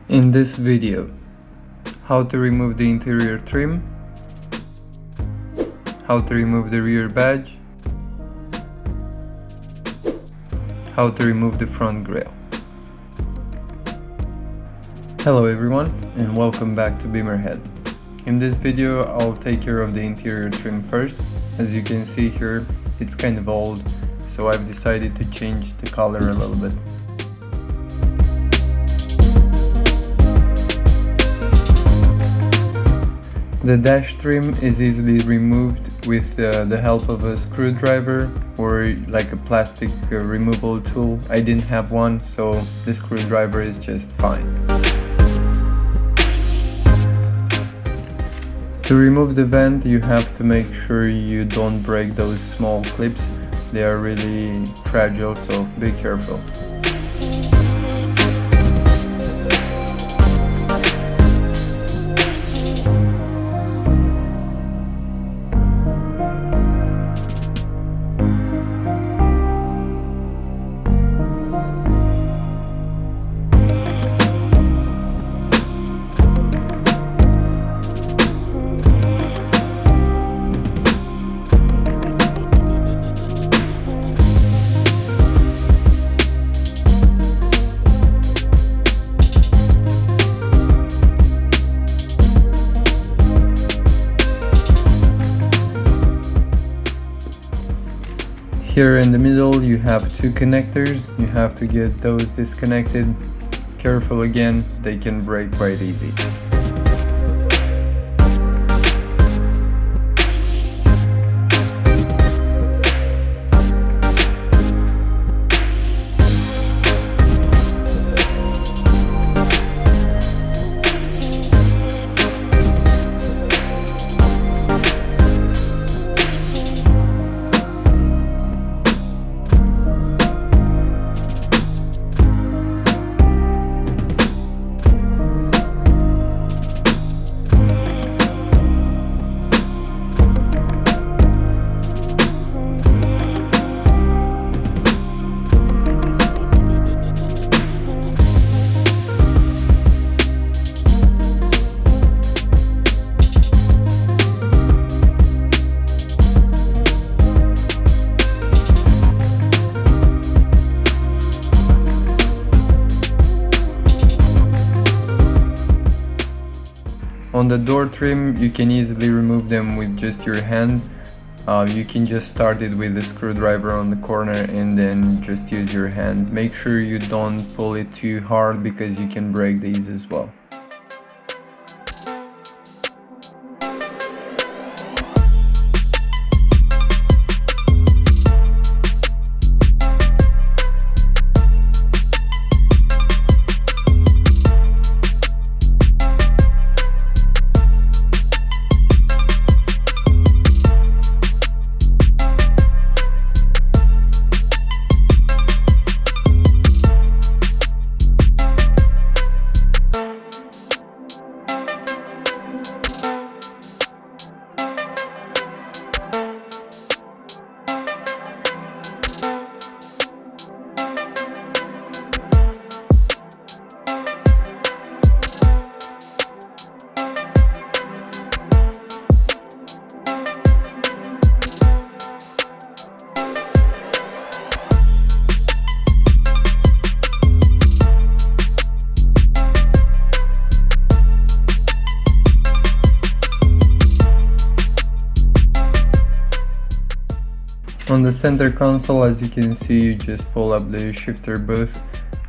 In this video, how to remove the interior trim, how to remove the rear badge, how to remove the front grille. Hello everyone and welcome back to BIMMERHEAD. In this video I'll take care of the interior trim first. As you can see here, it's kind of old, so I've decided to change the color a little bit. The dash trim is easily removed with the help of a screwdriver or like a plastic removal tool. I didn't have one, so the screwdriver is just fine. To remove the vent, you have to make sure you don't break those small clips. They are really fragile, so be careful. Here in the middle you have two connectors. You have to get those disconnected. Careful again, they can break quite easy. On the door trim, you can easily remove them with just your hand. You can just start it with a screwdriver on the corner and then just use your hand. Make sure you don't pull it too hard because you can break these as well. On the center console, as you can see, you just pull up the shifter booth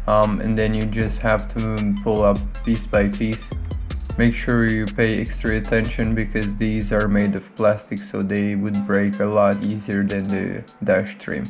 and then you just have to pull up piece by piece. Make sure you pay extra attention because these are made of plastic, so they would break a lot easier than the dash trim.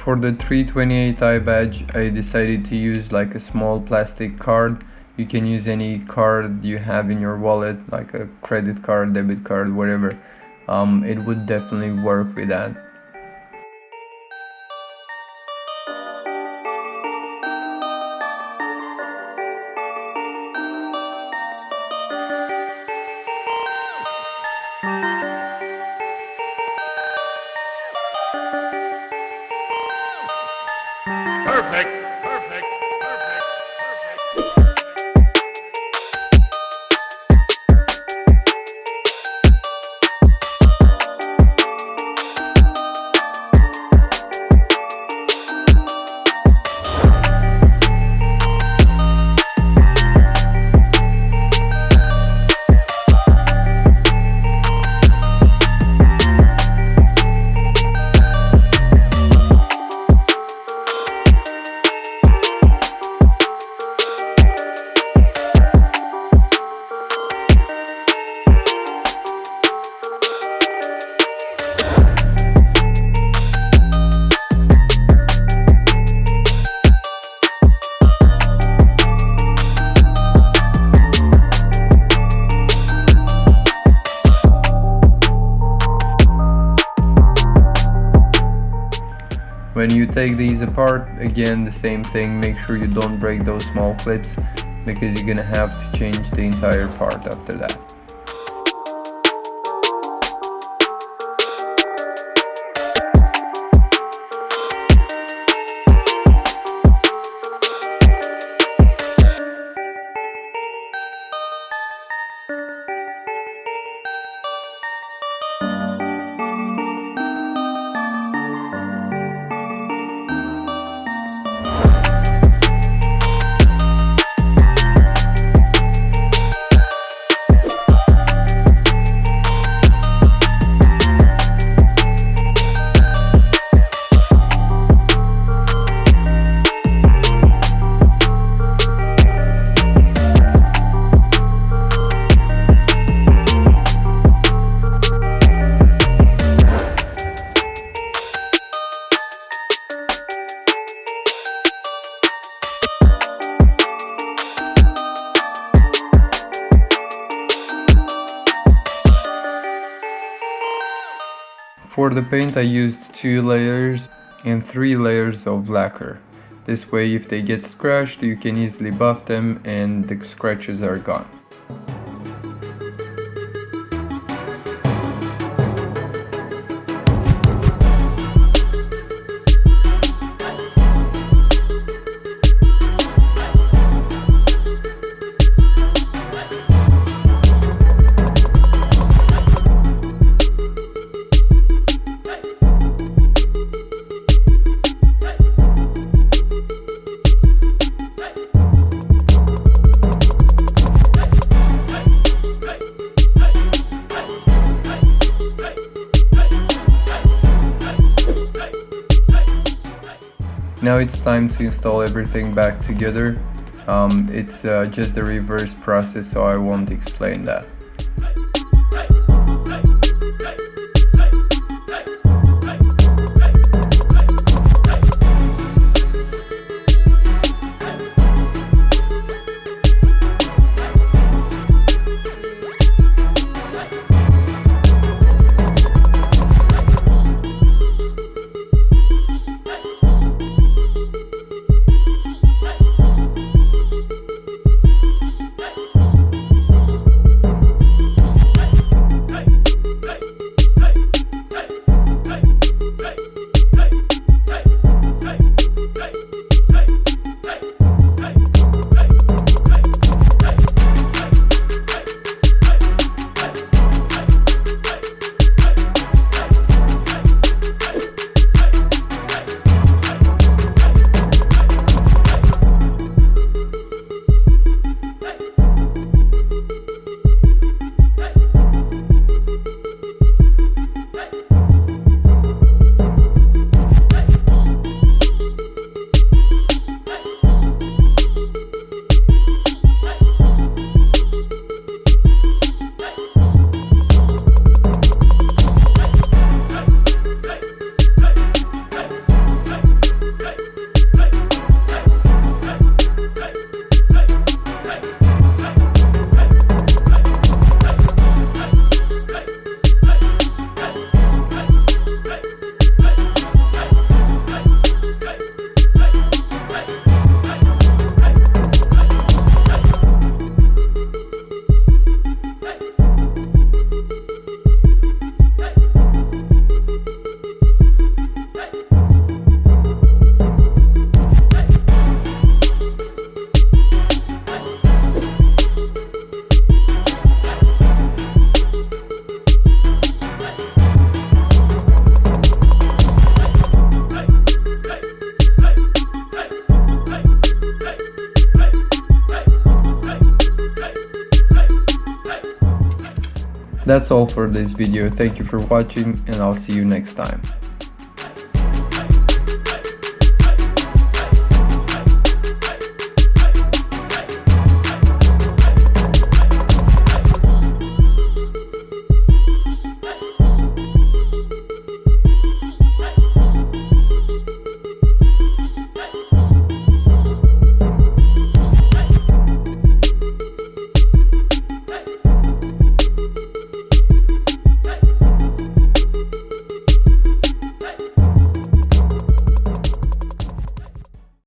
For the 328i badge, I decided to use like a small plastic card. You can use any card you have in your wallet, like a credit card, debit card, whatever. It would definitely work with that. Perfect, perfect, perfect, perfect. When you take these apart, again the same thing, make sure you don't break those small clips because you're gonna have to change the entire part after that. For the paint I used 2 layers and 3 layers of lacquer. This way if they get scratched you can easily buff them and the scratches are gone. Now it's time to install everything back together. It's just the reverse process, so I won't explain that. That's all for this video. Thank you for watching, and I'll see you next time.